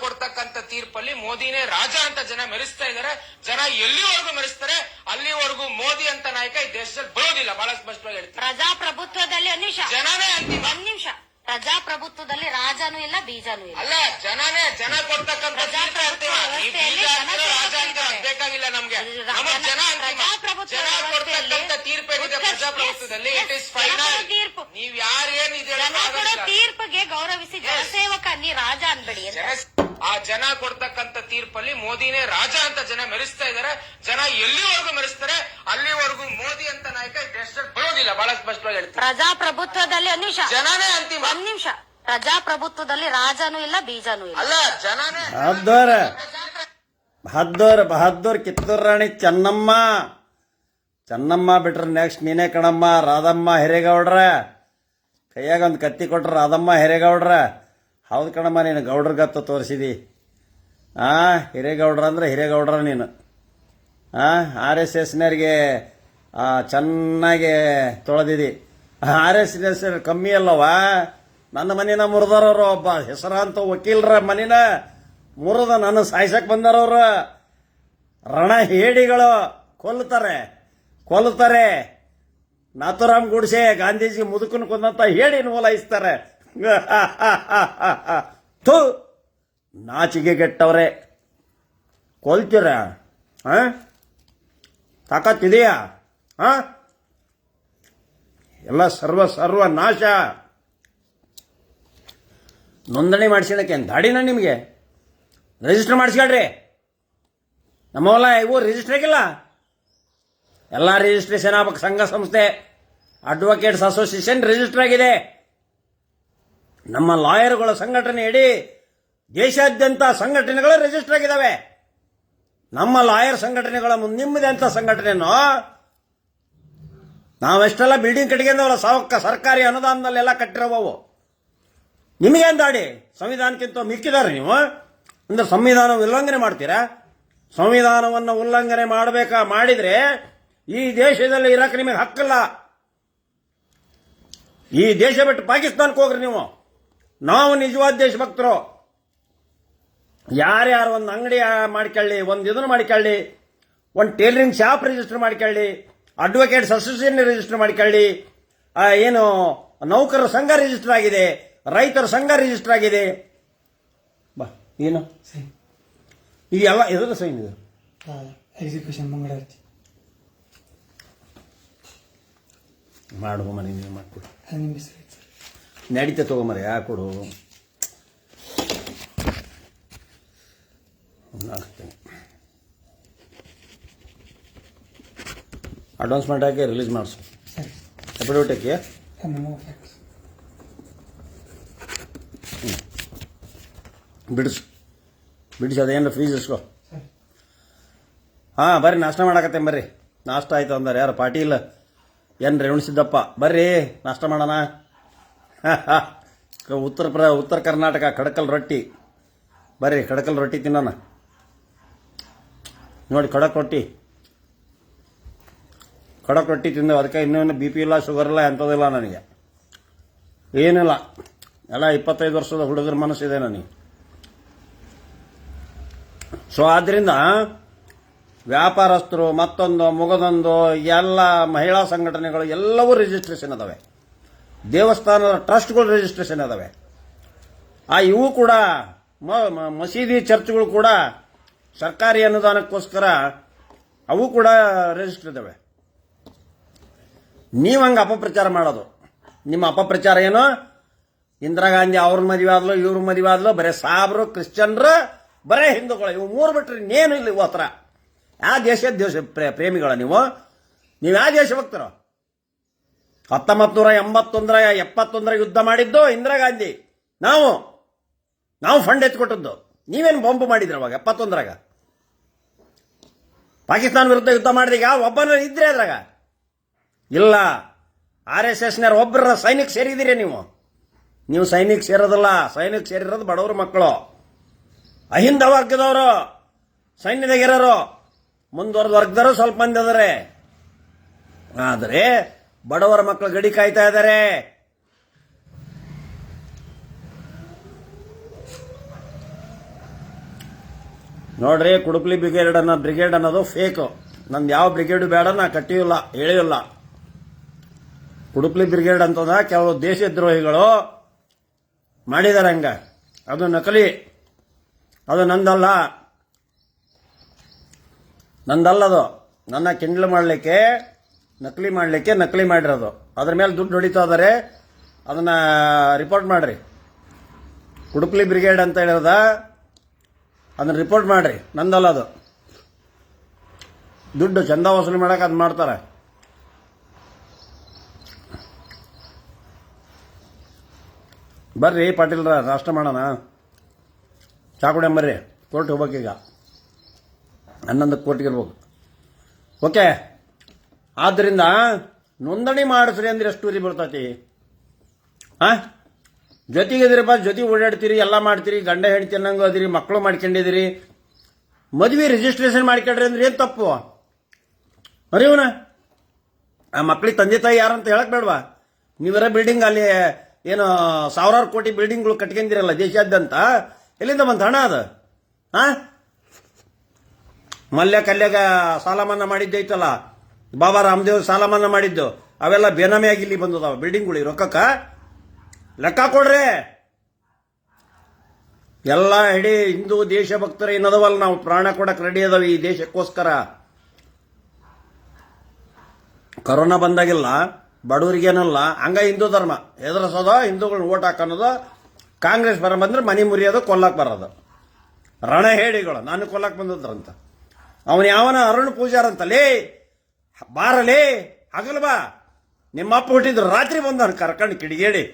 ಕೊಡ್ತಕ್ಕಂಥ ತೀರ್ಪಲ್ಲಿ ಮೋದಿನೇ ರಾಜ ಅಂತ ಜನ ಮೆರೆಸ್ತಾ ಇದ್ದಾರೆ. ಜನ ಎಲ್ಲಿವರೆಗೂ ಮೆರೆಸ್ತಾರೆ ಅಲ್ಲಿವರೆಗೂ ಮೋದಿ ಅಂತ ನಾಯಕ ಈ ದೇಶದಲ್ಲಿ ಬರೋದಿಲ್ಲ. ಬಹಳ ಸ್ಪಷ್ಟವಾಗಿ ಹೇಳ್ತಾರೆ. ಪ್ರಜಾಪ್ರಭುತ್ವದಲ್ಲಿ ಜನನೇ ಅಂತಿಮ. ಒಂದ್ ನಿಮಿಷ, ಪ್ರಜಾಪ್ರಭುತ್ವದಲ್ಲಿ ರಾಜನೂ ಇಲ್ಲ ಬೀಜನೂ ಇಲ್ಲ. ಅಲ್ಲ, ಜನ ಕೊಡ್ತಕ್ಕಂಥ ತೀರ್ಪ ಅಂತಿಮ. ಈ ಬೀಜ ಅಂತಿರೋ ರಾಜ ಅಂತ ಬೇಕಾಗಿಲ್ಲ ನಮ್ಗೆ. ನಮಗ್ ಜನ ಅಂತಿಮ. ಜನ ಕೊಡ್ತಕ್ಕಂಥ ತೀರ್ಪ ಏನಿದೆ ಪ್ರಜಾಪ್ರಭುತ್ವದಲ್ಲಿ ಇಟ್ ಇಸ್ ಫೈನಲ್. ನೀವ್ ಯಾರೇನ್ ತೀರ್ಪಿಗೆ ಗೌರವಿಸಿ ಜನಸೇವಕ ನೀ ರಾಜ ಅನ್ಬೇಡಿ. ಆ ಜನ ಕೊಡ್ತಕ್ಕಂಥ ತೀರ್ಪಲ್ಲಿ ಮೋದಿನೇ ರಾಜ ಅಂತ ಜನ ಮೆರೆಸ್ತಾ ಇದ್ದಾರೆ. ಜನ ಎಲ್ಲಿವರೆಗೂ ಮೆರೆಸ್ತಾರೆ ಅಲ್ಲಿವರೆಗೂ ಮೋದಿ ಅಂತ ನಾಯಕ ಈ ದೇಶದಲ್ಲಿ ಬರೋದಿಲ್ಲ. ಬಹಳ ಸ್ಪಷ್ಟವಾಗಿ ಹೇಳ್ತಾರೆ. ಪ್ರಜಾಪ್ರಭುತ್ವದಲ್ಲಿ ಒಂದ್ ನಿಮಿಷ, ಜನನೇ ಅಂತಿಮ. ಒಂದ್ ನಿಮಿಷ, ಪ್ರಜಾಪ್ರಭುತ್ವದಲ್ಲಿ ರಾಜನೂ ಇಲ್ಲ ಬೀಜನೂ ಇಲ್ಲ. ಅಲ್ಲ, ಜನನೇ ಬಹದ್ದೂರ್ ಕಿತ್ತೂರು ರಾಣಿ ಚೆನ್ನಮ್ಮ ಬಿಟ್ರೆ ನೆಕ್ಸ್ಟ್ ನೀನೇ ಕಣಮ್ಮ. ರಾಧಮ್ಮ ಹಿರೇಗೌಡ್ರ ಕೈಯಾಗ ಒಂದು ಕತ್ತಿ ಕೊಟ್ರ ರಾಧಮ್ಮ ಹಿರೇಗೌಡ್ರ. ಹೌದು ಕಣಮ್ಮ, ನೀನು ಗೌಡ್ರಗತ್ತ ತೋರಿಸಿದಿ. ಹಿರೇಗೌಡ್ರ ಅಂದ್ರೆ ಹಿರೇಗೌಡ್ರ ನೀನು. RSSನವ್ರಿಗೆ ಚೆನ್ನಾಗಿ ತೊಳೆದಿದಿ. RSS ಕಮ್ಮಿ ಅಲ್ಲವಾ, ನನ್ನ ಮನಿನ ಮುರಿದಾರವ್ರು. ಒಬ್ಬ ಹೆಸರಾಂತ ವಕೀಲರ ಮನಿನ ಮುರಿದ ನನ್ನ ಸಾಯ್ಸಕ್ಕೆ ಬಂದಾರವ್ರು. ರಣ ಹೇಡಿಗಳು ಕೊಲ್ಲುತ್ತಾರೆ. ನಾಥುರಾಮ್ ಗುಡ್ಸೆ ಗಾಂಧೀಜಿ ಮುದುಕನ್ ಕೊಂದಂತ ಹೇಳಿ ಓಲೈಸ್ತಾರೆ. ಥೂ, ನಾಚಿಗೆ ಗೆಟ್ಟವ್ರೆ. ಕೊಲ್ತೀರ? ತಾಕತ್ತಿದೆಯಾ? ಎಲ್ಲ ಸರ್ವ ನಾಶ. ನೋಂದಣಿ ಮಾಡಿಸ್ಕೊಳಕ್ಕೆ ದಾಡಿನ ನಿಮಗೆ? ರಿಜಿಸ್ಟರ್ ಮಾಡಿಸ್ಕೊಳ್ರಿ. ನಮ್ಮವಲ್ಲ ಇವು ರಿಜಿಸ್ಟರ್ ಆಗಿಲ್ಲ. ಎಲ್ಲ ರಿಜಿಸ್ಟ್ರೇಷನ್ ಆಗ್ಬೇಕು. ಸಂಘ ಸಂಸ್ಥೆ ಅಡ್ವೊಕೇಟ್ಸ್ ಅಸೋಸಿಯೇಷನ್ ರಿಜಿಸ್ಟರ್ ಆಗಿದೆ. ನಮ್ಮ ಲಾಯರ್ಗಳ ಸಂಘಟನೆ ಇಡೀ ದೇಶಾದ್ಯಂತ ಸಂಘಟನೆಗಳು ರಿಜಿಸ್ಟರ್ ಆಗಿದ್ದಾವೆ. ನಮ್ಮ ಲಾಯರ್ ಸಂಘಟನೆಗಳ ನಿಮ್ಮದೇ ಅಂತ ಸಂಘಟನೆನೋ ನಾವೆಷ್ಟೆಲ್ಲ ಬಿಲ್ಡಿಂಗ್ ಕಟ್ಕೊಂಡವಲ್ಲ, ಸರ್ಕಾರಿ ಅನುದಾನದಲ್ಲೆಲ್ಲ ಕಟ್ಟಿರೋವು. ನಿಮಗೇನು ದಾಡಿ? ಸಂವಿಧಾನಕ್ಕಿಂತ ಮಿಕ್ಕಿದಾರೆ ನೀವು. ಅಂದ್ರೆ ಸಂವಿಧಾನ ಉಲ್ಲಂಘನೆ ಮಾಡ್ತೀರಾ? ಸಂವಿಧಾನವನ್ನು ಉಲ್ಲಂಘನೆ ಮಾಡಿದ್ರೆ ಈ ದೇಶದಲ್ಲಿ ಇರಕ್ಕೆ ನಿಮಗೆ ಹಕ್ಕಲ್ಲ. ಈ ದೇಶ ಬಿಟ್ಟು ಪಾಕಿಸ್ತಾನಕ್ಕೆ ಹೋಗ್ರಿ ನೀವು. ನಾವು ನಿಜವಾದ ದೇಶಭಕ್ತರು. ಯಾರ್ಯಾರು ಒಂದು ಅಂಗಡಿ ಮಾಡ್ಕೊಳ್ಳಿ, ಒಂದು ಇದನ್ನು ಮಾಡ್ಕೊಳ್ಳಿ, ಒಂದು ಟೇಲರಿಂಗ್ ಶಾಪ್ ರಿಜಿಸ್ಟರ್ ಮಾಡ್ಕೊಳ್ಳಿ, ಅಡ್ವೊಕೇಟ್ಸ್ ಅಸೋಸಿಯೇಷನ್ ರಿಜಿಸ್ಟರ್ ಮಾಡ್ಕೊಳ್ಳಿ, ಏನು ನೌಕರರ ಸಂಘ ರಿಜಿಸ್ಟರ್ ಆಗಿದೆ, ರೈತರ ಸಂಘ ರಿಜಿಸ್ಟರ್ ಆಗಿದೆ. ಬಾ, ಏನು ಇದೆಲ್ಲ ಎದುರು ಸೈನ್ ಇದು ಎಕ್ಸಿಕ್ಯೂಷನ್ ಮಂಗಳಾರತಿ ಮಾಡುವ ಮನೆ ನೀವು ಮಾಡಿಕೊಡು. ನಡೀತೆ ತಗೊಂಬರಿ. ಯಾಕೆ ಕೊಡು ಹಾಕ್ತೇನೆ. ಅಡ್ವಾನ್ಸ್ಮೆಂಟ್ ಹಾಕಿ ರಿಲೀಸ್ ಮಾಡಿಸು. ಅಫಿಡವಿಟ್ ಹಾಕಿ ಬಿಡಿಸು ಅದೇನು ಫೀಸ್ ಇಸ್ಕೋ. ಬರ್ರಿ ನಾಷ್ಟ ಮಾಡಕತ್ತೇನೆ. ಬರ್ರಿ, ನಾಷ್ಟ ಆಯ್ತು ಅಂದಾರೆ ಯಾರು? ಪಾಟೀಲ್ ಏನು ರೇವಣಸಿದ್ದಪ್ಪ. ಬರ್ರಿ ನಾಷ್ಟ ಮಾಡೋಣ. ಉತ್ತರ ಕರ್ನಾಟಕ ಕಡಕಲ್ ರೊಟ್ಟಿ. ಬರ್ರಿ ಕಡಕಲ್ ರೊಟ್ಟಿ ತಿನ್ನೋಣ. ನೋಡಿ ಕಡಕ್ ರೊಟ್ಟಿ ತಿಂದೇವು. ಅದಕ್ಕೆ ಇನ್ನೇನು BP ಇಲ್ಲ, ಶುಗರ್ ಇಲ್ಲ, ಎಂಥದಿಲ್ಲ ನನಗೆ, ಏನಿಲ್ಲ. ಎಲ್ಲ 25 ವರ್ಷದ ಹುಡುಗರ ಮನಸ್ಸಿದೆ ನನಗೆ. ಸೊ ಆದ್ದರಿಂದ ವ್ಯಾಪಾರಸ್ಥರು ಮತ್ತೊಂದು ಮುಗದೊಂದು ಎಲ್ಲ ಮಹಿಳಾ ಸಂಘಟನೆಗಳು ಎಲ್ಲವೂ ರಿಜಿಸ್ಟ್ರೇಷನ್ ಅದಾವೆ. ದೇವಸ್ಥಾನದ ಟ್ರಸ್ಟ್ಗಳು ರಿಜಿಸ್ಟ್ರೇಷನ್ ಅದಾವೆ. ಇವು ಕೂಡ ಮಸೀದಿ ಚರ್ಚ್ಗಳು ಕೂಡ ಸರ್ಕಾರಿ ಅನುದಾನಕ್ಕೋಸ್ಕರ ಅವು ಕೂಡ ರಿಜಿಸ್ಟರ್ ಇದ್ದಾವೆ. ನೀವು ಹಂಗೆ ಅಪಪ್ರಚಾರ ಮಾಡೋದು. ನಿಮ್ಮ ಅಪಪ್ರಚಾರ ಏನು? ಇಂದಿರಾ ಗಾಂಧಿ ಅವ್ರ ಮದುವೆ ಆದ್ಲು, ಇವ್ರ ಮದುವೆ ಆದ್ಲು, ಬರೇ ಸಾಬ್ರು, ಕ್ರಿಶ್ಚಿಯನ್ರು, ಬರೇ ಹಿಂದೂಗಳು, ಇವು ಮೂರು ಬಿಟ್ರೆ ಇನ್ನೇನು ಇಲ್ಲ. ಇವು ಹತ್ರ ಯಾವ ದೇಶ ಪ್ರೇಮಿಗಳ ನೀವು ಯಾವ ದೇಶಭಕ್ತರು? 1971 ಯುದ್ಧ ಮಾಡಿದ್ದು ಇಂದಿರಾ ಗಾಂಧಿ. ನಾವು ಫಂಡ್ ಎತ್ಕೊಟ್ಟದ್ದು. ನೀವೇನು ಬಾಂಬ್ ಮಾಡಿದ್ರಿ ಅವಾಗ 71ರಾಗ? ಪಾಕಿಸ್ತಾನ ವಿರುದ್ಧ ಯುದ್ಧ ಮಾಡಿದಾಗ ಒಬ್ಬನ ಇದ್ರೆ ಅದ್ರಾಗ ಇಲ್ಲ. RSSನವ್ರು ಒಬ್ಬರ ಸೈನಿಕ ಸೇರಿದ್ದೀರಿ ನೀವು ಸೈನಿಕ ಸೇರೋದಲ್ಲ. ಸೈನಿಕ ಸೇರಿರೋದು ಬಡವ್ರ ಮಕ್ಕಳು, ಅಹಿಂದ ವರ್ಗದವರು, ಸೈನ್ಯದಾಗಿರೋರು, ಮುಂದುವರೆದ ವರ್ಗದವರು ಸ್ವಲ್ಪ ಮಂದಿ ಅದಾರೆ. ಆದರೆ ಬಡವರ ಮಕ್ಕಳು ಗಡಿ ಕಾಯ್ತಾ ಇದ್ದಾರೆ. ನೋಡ್ರಿ, ಕುಡುಪ್ಲಿ ಬ್ರಿಗೇಡ್ ಅನ್ನೋದು ಫೇಕ್. ನಂದು ಯಾವ ಬ್ರಿಗೇಡು ಬೇಡ, ನಾ ಕಟ್ಟಿಯಿಲ್ಲ, ಹೇಳಿಲ್ಲ. ಕುಡುಪ್ಲಿ ಬ್ರಿಗೇಡ್ ಅಂತಂದ ಕೆಲವು ದೇಶದ್ರೋಹಿಗಳು ಮಾಡಿದಾರೆ ಹಂಗ. ಅದು ನಕಲಿ, ಅದು ನಂದಲ್ಲದು. ನನ್ನ ಕಿಂಡ್ಲ್ ಮಾಡಲಿಕ್ಕೆ, ನಕಲಿ ಮಾಡಿರೋದು. ಅದ್ರ ಮೇಲೆ ದುಡ್ಡು ಹೊಡಿತಾ ಇದಾರೆ. ಅದನ್ನ ರಿಪೋರ್ಟ್ ಮಾಡ್ರಿ. ಕುಡುಪ್ಲಿ ಬ್ರಿಗೇಡ್ ಅಂತ ಹೇಳಿದ ಅದನ್ನ ರಿಪೋರ್ಟ್ ಮಾಡ್ರಿ. ನಂದಲ್ಲ ಅದು. ದುಡ್ಡು ಚಂದ ವಸೂಲಿ ಮಾಡಕ್ಕೆ ಅದು ಮಾಡ್ತಾರೆ. ಬರ್ರಿ ಪಾಟೀಲ್ರ, ನಾಷ್ಟ ಮಾಡೋಣ. ಚಾ ಕುಡಿಯಂಬರ್ರಿ. ಕೋರ್ಟ್ ಹೋಗ್ಬೇಕೀಗ, 11 ಕೋಟಿಗೆ ಇರ್ಬೇಕು. ಓಕೆ. ಆದ್ದರಿಂದ ನೋಂದಣಿ ಮಾಡಿಸ್ರಿ ಅಂದ್ರೆ ಎಷ್ಟು ಉರಿ ಬೀಳ್ತೈತಿ? ಜೊತೆಗಿದಿರಪ್ಪ, ಜೊತೆ ಓಡಾಡ್ತೀರಿ, ಎಲ್ಲ ಮಾಡ್ತೀರಿ, ಗಂಡ ಹೆಂಡತಿ ಅನ್ನಂಗೂ ಅದಿರಿ, ಮಕ್ಕಳು ಮಾಡ್ಕೊಂಡಿದ್ದೀರಿ, ಮದುವೆ ರಿಜಿಸ್ಟ್ರೇಷನ್ ಮಾಡ್ಕೊಂಡ್ರಿ ಅಂದ್ರೆ ಏನು ತಪ್ಪು? ಅರಿವನ ಆ ಮಕ್ಳಿಗೆ ತಂದೆ ತಾಯಿ ಯಾರಂತ ಹೇಳಕ್ ಬೇಡವಾ? ನೀವರ ಬಿಲ್ಡಿಂಗ್ ಅಲ್ಲಿ ಏನು ಸಾವಿರಾರು ಕೋಟಿ ಬಿಲ್ಡಿಂಗ್ಗಳು ಕಟ್ಕೊಂಡಿರಲ್ಲ ದೇಶಾದ್ಯಂತ, ಎಲ್ಲಿಂದ ಬಂತ ಹಣ ಅದು? ಮಲ್ಯ ಕಲ್ಯಾಗ ಸಾಲ ಮನ್ನಾ ಮಾಡಿದ್ದೈತಲ್ಲ, ಬಾಬಾ ರಾಮದೇವ್ ಸಾಲ ಮನ್ನಾ ಮಾಡಿದ್ದು, ಅವೆಲ್ಲ ಬೇನಾಮಿಯಾಗಿ ಇಲ್ಲಿ ಬಂದದಾವ ಬಿಲ್ಡಿಂಗ್ಗಳು. ರೊಕ್ಕಕ್ಕ ಲೆಕ್ಕ ಕೊಡ್ರಿ. ಎಲ್ಲ ಇಡೀ ಹಿಂದೂ ದೇಶಭಕ್ತರ ಏನದವಲ್ಲ, ನಾವು ಪ್ರಾಣ ಕೊಡಕ್ ರೆಡಿ ಅದಾವ ಈ ದೇಶಕ್ಕೋಸ್ಕರ. ಕೊರೋನಾ ಬಂದಾಗಿಲ್ಲ, ಬಡವರಿಗೇನಲ್ಲ, ಹಂಗ ಹಿಂದೂ ಧರ್ಮ ಎದುರಿಸೋದು, ಹಿಂದೂಗಳನ್ನ ಓಟ್ ಹಾಕೋದು. ಕಾಂಗ್ರೆಸ್ ಬರ ಬಂದ್ರೆ ಮನಿ ಮುರಿಯೋದು, ಕೊಲ್ಲಕ್ ಬರೋದು. ರಣ ಹೇಳಿಗಳು ನಾನು ಕೊಲ್ಲಕ್ ಬಂದದ್ರಂತ. ಅವನು ಯಾವನ ಅರುಣ್ ಪೂಜಾರ್ ಅಂತಲೇ ಬಾರಲೇ, ಹಗಲ್ಬಾ, ನಿಮ್ಮ ಅಪ್ಪ ಹುಟ್ಟಿದ್ರು ರಾತ್ರಿ ಬಂದವನು ಕರ್ಕೊಂಡು ಕಿಡಿಗೇಡಿ.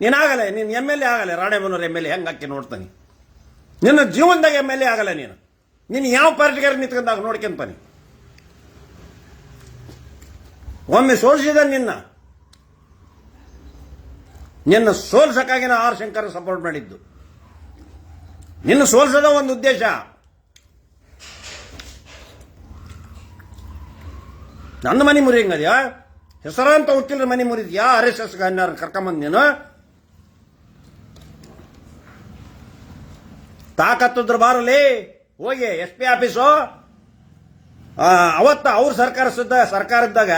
ನೀನಾಗಲ್ಲ, ನೀನು MLA ಆಗಲ್ಲ, ರಾಣೆಬೆನ್ನೂರು MLA ಹೆಂಗೆ ಹಾಕಿ ನೋಡ್ತಾನೆ. ನಿನ್ನ ಜೀವನದಾಗ MLA ಆಗಲ್ಲ ನೀನು ಯಾವ ಪಾರ್ಟಿಗಾರ ನಿಂತ್ಕೊಂಡಾಗ ನೋಡ್ಕೊಂತಾನೆ. ಒಮ್ಮೆ ಸೋಲಿಸಿದ ನಿನ್ನ ಸೋಲ್ಸಕ್ಕಾಗಿ ನಾ ಆರ್ ಶಂಕರ್ ಸಪೋರ್ಟ್ ಮಾಡಿದ್ದು. ನಿನ್ನ ಸೋಲ್ಸದ ಒಂದು ಉದ್ದೇಶ. ನನ್ನ ಮನೆ ಮುರಿಯಂಗದ್ಯಾ? ಹೆಸರಂತ ಹುಟ್ಟಿಲ್ಲ ಮನೆ ಮುರಿದ್ಯಾ? RSS ಗಣ್ಯರು ಕರ್ಕೊಂಬಂದ್ ನೀನು ತಾಕತ್ತಿದ್ರು ಬಾರಲಿ, ಹೋಗಿ SP ಆಫೀಸು. ಅವತ್ತ ಅವ್ರ ಸರ್ಕಾರ ಇದ್ದಾಗ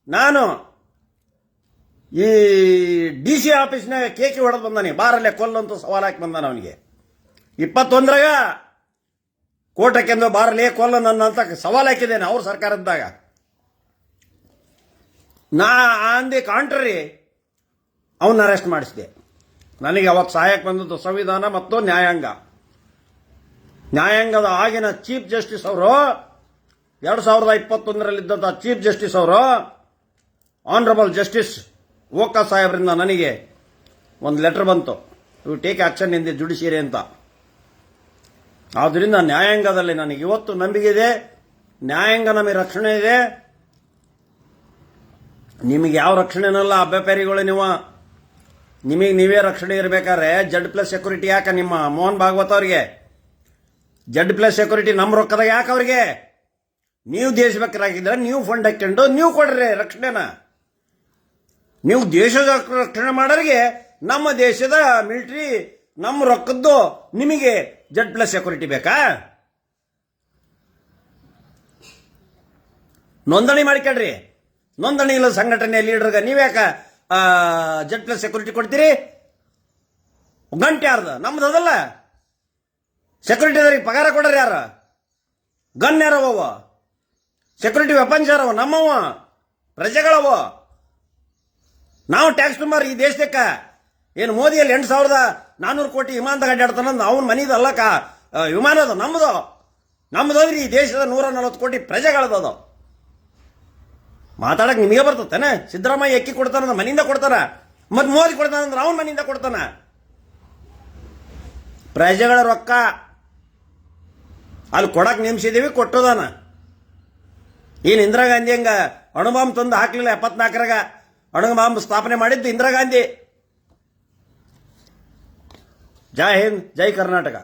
ನಾನು ಈ DC ಆಫೀಸ್ನಾಗ ಕೇಕಿ ಹೊಡೆದು ಬಂದಾನೆ, ಬಾರಲ್ಲೇ ಕೊಲ್ಲಂತೂ ಸವಾಲ್ ಹಾಕಿ ಬಂದಾನ ಅವನಿಗೆ. 21ರಾಗ ಕೋಟಕ್ಕೆಂದು ಬಾರಲೇ ಕೊಲ್ಲ ನನ್ನ ಅಂತ ಸವಾಲ್ ಹಾಕಿದ್ದೇನೆ ಅವ್ರ ಸರ್ಕಾರ ಇದ್ದಾಗ. ನಾ ಅಂದಿ ಕಾಂಟ್ರರಿ ಅವನ್ನ ಅರೆಸ್ಟ್ ಮಾಡಿಸಿದೆ. ನನಗೆ ಅವತ್ತು ಸಹಾಯಕ್ಕೆ ಬಂದದ್ದು ಸಂವಿಧಾನ ಮತ್ತು ನ್ಯಾಯಾಂಗ. ನ್ಯಾಯಾಂಗದ ಆಗಿನ ಚೀಫ್ ಜಸ್ಟಿಸ್ ಅವರು 2021ರಲ್ಲಿದ್ದಂಥ ಚೀಫ್ ಜಸ್ಟಿಸ್ ಅವರು ಆನರಬಲ್ ಜಸ್ಟಿಸ್ ಓಕಾ ಸಾಹೇಬ್ರಿಂದ ನನಗೆ ಒಂದು ಲೆಟರ್ ಬಂತು, you take action in the judiciary ಅಂತ. ಆದ್ದರಿಂದ ನ್ಯಾಯಾಂಗದಲ್ಲಿ ನನಗೆ ಇವತ್ತು ನಂಬಿಕೆ ಇದೆ. ನ್ಯಾಯಾಂಗ ನಮಗೆ ರಕ್ಷಣೆ ಇದೆ. ನಿಮಗೆ ಯಾವ ರಕ್ಷಣೆನಲ್ಲ ಅಭ್ಯಪಾರಿಗಳು. ನಿಮಗೆ ನೀವೇ ರಕ್ಷಣೆ ಇರಬೇಕಾದ್ರೆ Z+ ಸೆಕ್ಯೂರಿಟಿ ಯಾಕೆ ನಿಮ್ಮ ಮೋಹನ್ ಭಾಗವತ್ ಅವರಿಗೆ? Z+ ಸೆಕ್ಯೂರಿಟಿ ನಮ್ಮ ರೊಕ್ಕದಾಗ ಯಾಕೆ ಅವ್ರಿಗೆ? ನೀವು ದೇಶಭಕ್ತರಾಗಿದ್ರೆ ನೀವು ಫಂಡ್ ಹಾಕೊಂಡು ನೀವು ಕೊಡ್ರಿ ರಕ್ಷಣೆನ. ನೀವು ದೇಶದ ರಕ್ಷಣೆ ಮಾಡೋರಿಗೆ ನಮ್ಮ ದೇಶದ ಮಿಲಿಟರಿ ನಮ್ಮ ರೊಕ್ಕದ್ದು ನಿಮಗೆ Z+ ಸೆಕ್ಯೂರಿಟಿ ಬೇಕಾ? ನೋಂದಣಿ ಮಾಡಿಕೊಳ್ರಿ. ನೋಂದಣಿ ಇಲ್ಲ ಸಂಘಟನೆ ಲೀಡರ್ಗ ನೀವ್ಯಾಕ Z+ ಸೆಕ್ಯೂರಿಟಿ ಕೊಡ್ತೀರಿ? ಗಂಟೆ ಯಾರ್ದು? ನಮ್ದು ಅದಲ್ಲ. ಸೆಕ್ಯೂರಿಟಿದವ್ರಿಗೆ ಪಗಾರ ಕೊಡ್ರಿ ಯಾರು? ಗನ್ ಯಾರವ? ಸೆಕ್ಯೂರಿಟಿ ವೆಪನ್ಸ್ ಯಾರವ? ನಮ್ಮವ ಪ್ರಜೆಗಳವ. ನಾವು ಟ್ಯಾಕ್ಸ್ ತುಂಬಾರ ಈ ದೇಶಕ್ಕ. ಏನು ಮೋದಿಯಲ್ಲಿ 8,400 ಕೋಟಿ ವಿಮಾನದಾಗ ಅಡ್ಡಾಡ್ತಾನಂದ ಅವನ ಮನಿದ ಅಲ್ಲಕ ವಿಮಾನ ಅದು ನಮ್ಮದೋದ್ರಿ ಈ ದೇಶದ 140 ಕೋಟಿ ಪ್ರಜೆಗಳದದು. ಮಾತಾಡಕ್ ನಿಮಗೆ ಬರ್ತೇನೆ? ಸಿದ್ದರಾಮಯ್ಯ ಅಕ್ಕಿ ಕೊಡ್ತಾನ ಮನೆಯಿಂದ ಕೊಡ್ತಾನ, ಮತ್ ಮೋದಿ ಕೊಡ್ತಾನಂದ್ರೆ ಅವನ ಮನೆಯಿಂದ ಕೊಡ್ತಾನ. ಪ್ರಜೆಗಳ ರೊಕ್ಕ ಅಲ್ಲಿ ಕೊಡಕ್ ನೇಮಿಸಿದೀವಿ, ಕೊಟ್ಟೋದಾನ. ಏನ್ ಇಂದಿರಾ ಗಾಂಧಿ ಹಂಗ ಅಣುಬಾಂಬ್ ತಂದು ಹಾಕ್ಲಿಲ್ಲ? 74ರಾಗ ಅಣುಬಾಂಬ್ ಸ್ಥಾಪನೆ ಮಾಡಿದ್ದು ಇಂದಿರಾ ಗಾಂಧಿ. ಜೈ ಹಿಂದ್, ಜೈ ಕರ್ನಾಟಕ.